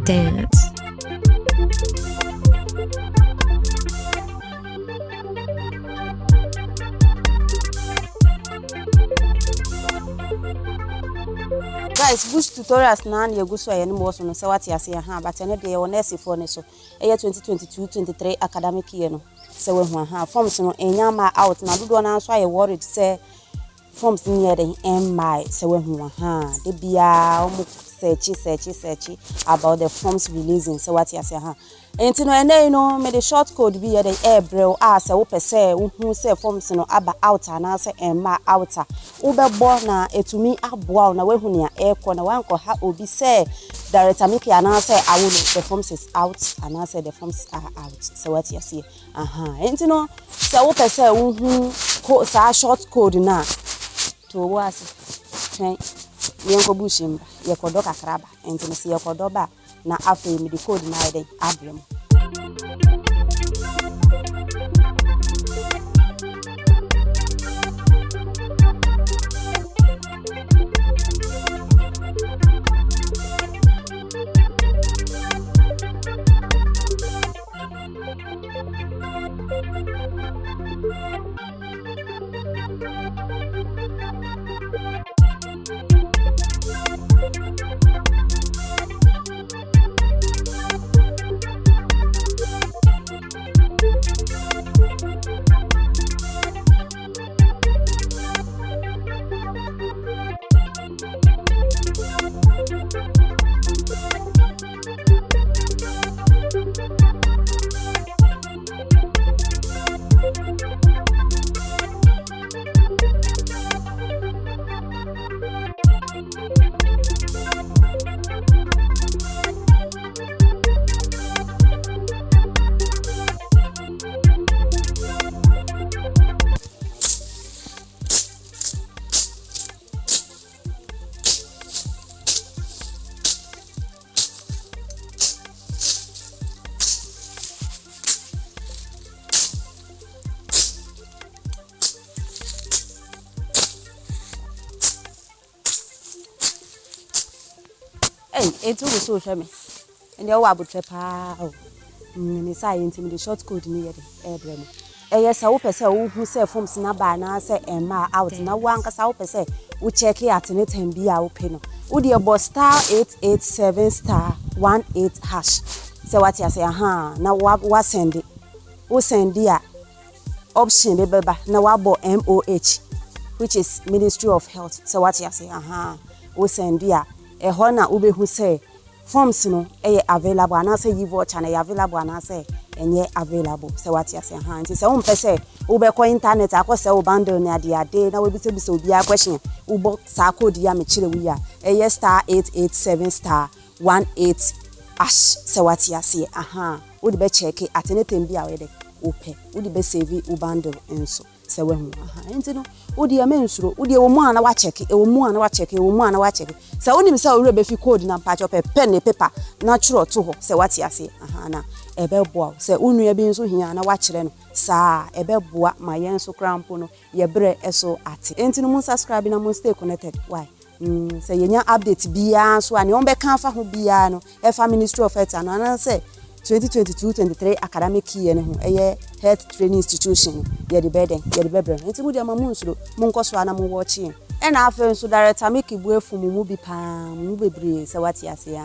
Dance. Guys, bush tutorials na na yegu so aye no so no se wate ase ha but ene de ye nurse for ne so eye 2022-23 academic year no se we hu ha forms no enya ma out na dodo na so aye worried say forms ni ye den my se we hu ha de bia omo search about the forms releasing se wate ase ha enti no ene no me the short code bi ye den ebrel se wo pese wo hu se forms no aba out na se my out wo bebo na etumi aboa na we hu ne ekọ na wanko ha obi se director Miki na se Awono the forms is out and say the forms are out so what you see enti no se wo pese wo hu sa short code na to wo ase twen yenko bushim ye kodo kakraba enti no se ye kodo ba na afa mi the code na den abrem. Etu go so hwe me ende wo abotre pa ni sai ntimi the short code ni yede ebre mo se wo pese wo hu se forms na ba na se emma out na wo ankasa wo pese wo check at ne time bia wo pe no wo de bo *887*18# se what ya say na wa send wo send dia option be beba na wa bo MOH which is Ministry of Health se what ya say wo send dia eho na ubehu say forms no available and say you watch and available and say enye available say what you say nti say umpe say ubekọ internet akọ say bundle na ade na we bi se obi a question ubo sa code ya me kire wi a *887*18# say what you say we dey check at anytime bi a we dey open we dey save u bundle enso se we hu enti no odi ya mensuro odi ewo mu ana wa check se onim se ore be fi code na patch up pen ne paper na churo to ho se what ya say na ebe boa se unu bi nso hia na wa kire no sa ebe boa ma yen so crampo no ye bre eso ate enti no mu subscribe na mu stay connected why se yenya update bia so ani on be kan fa ho bia no e fa Ministry of Health na say 2022-23 academic year no health training institution ye the burden ye the bebre enti mu dia mamu nsuro mu nkoso ana mu watch e na afa nso director Miki bu efu mu bi pa mu bebre se what ya say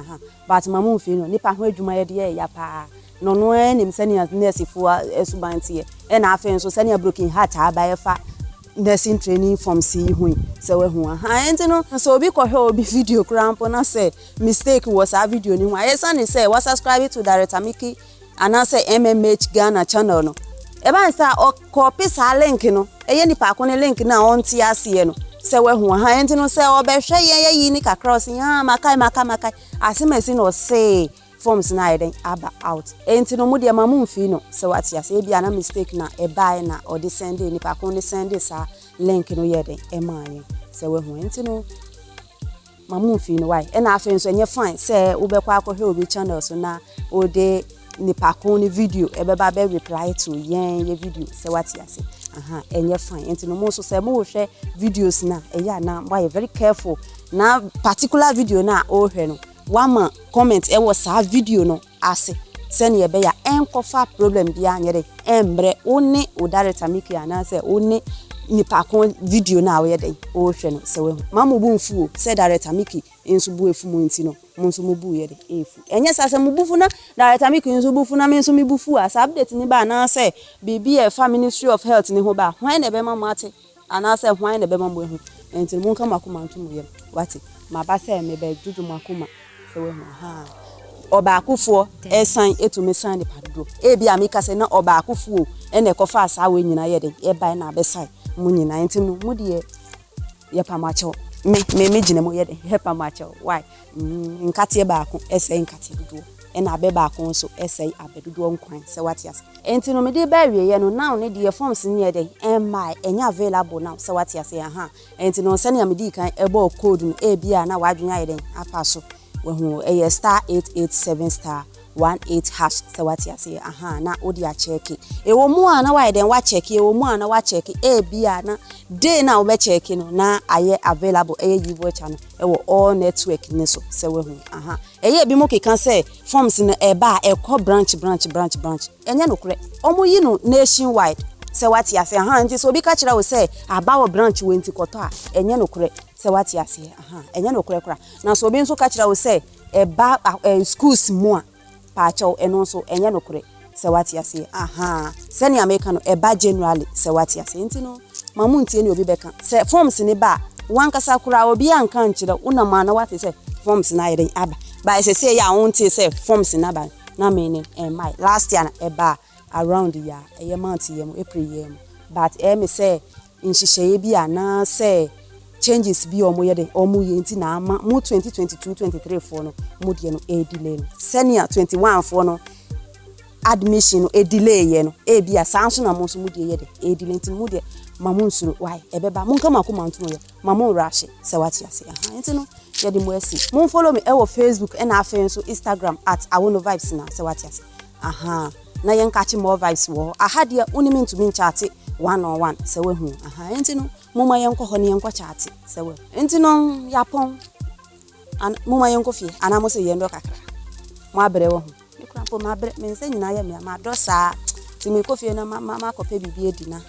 but mamu mfi no nipa ho adwuma ye de ya pa no no enim senior nurse fo esubantie na afa nso senior broken heart aba fa nursing training from see hu se we hu enti no so obi ko hwe obi video cramp na say mistake was a video ni hu ayesa say was subscribe to director Miki and say MMH Ghana channel no e ban say o copy sa link no ni pa ko ne link na on ti ase no se we hu enti no say obehwe ye yi ni kakra so makai asemesi no say forms na eden aba out enti no mu de mamu mfi no se what ya say bia na mistake na e buy na or the send ni pa ko ne send sa link no yeden e maye se we hu enti no mamu mfi no why e na afa nso enye fine se wo be kwa akohwe obi channel so na o de ni pa ko ne video e be ba be reply to yen ye video se what ya say enye fine enti no mo so say mo hwe videos na eya na why very careful na particular video na o hwe no wama comment e wo sa video no ase sene ye be ya enkofa problem bia anyere embre one o director miki ana say one nipa kon video na we den o hwe no se we mamu bu mfu say director miki enso bu efu mu nti no monso mu bu ye de efu enye sa se mu bufu na director miki enso bufu na menso mi bufu asa update ni ba na say bibi e fa Ministry of Health ni ho ba hwan na be ma mate ana say hwan na be ma mo ehu enti mun ka makoma ntum ye wati ma ba say me be dudu makoma se we oba akufo esan etumi san de padodo e bia mika se na oba akufo e na ekofa asa we nyina ye de e bai na be sai mu nyina enti no mu de ye pamacho me gina mo ye de he pamacho why nkate ba ako ese nkate dodo e na be ba ako so ese abedodo nkwan se watias enti no me de ba wie ye no now ne de forms ni ye de my enya available now se watias enti no se na me di kan ebo code no e bia na wadwenya ye de apa so wehu eye star 887 star 18 hash se wati ase na odi a check ewo mu ana wa den wa check ewo mu ana wa check e bia na day na wo be check no na aye available eye yivo channel ewo all network ni so se wehu eye bi mo kekan say forms no e ba e ko branch enye no kure omo yi no nationwide se wati ase nti so bi ka kira wo say abawo branch we nti koto a enye no kure se wati ase enye no kure kura na so bi nso ka kira wo say e ba schools mu a paacho eno so enye no kure se wati ase se ni America no e ba generally se wati ase nti no mamu ntie ni obi beka se forms ni ba wankasa kura obi anka nkire una ma na wati se forms na yere aba ba se say ya wonte se forms na ba na me my last year na e ba around ya eye month yem April yem but me say nhihye bi ana say changes bi omo ye de omo ye nti na ama mu 2022 23 for no mu de no e delay no senior 21 for no admission no e delay ye no e bia sanso na mo so mu de ye de e delay nti mu de mamu nsuro why e beba mun kama ko mantu no ye mamu rush se wati ase nti no ye de mo esi mun follow me e wo Facebook e na afen so Instagram @Awono vibes na se wati ase na yen catch more vibes wo ahade unimi ntumi nchate 1-on-1 se we hu enti no muma yen ko ho ne yen ko chate se we enti no yapon muma yen ko fie ana mo se yen do kakra mo abre wo hu ikra po ma abre men se nyina ye me ma do sa ti me ko fie na ma ko pe bibi edi na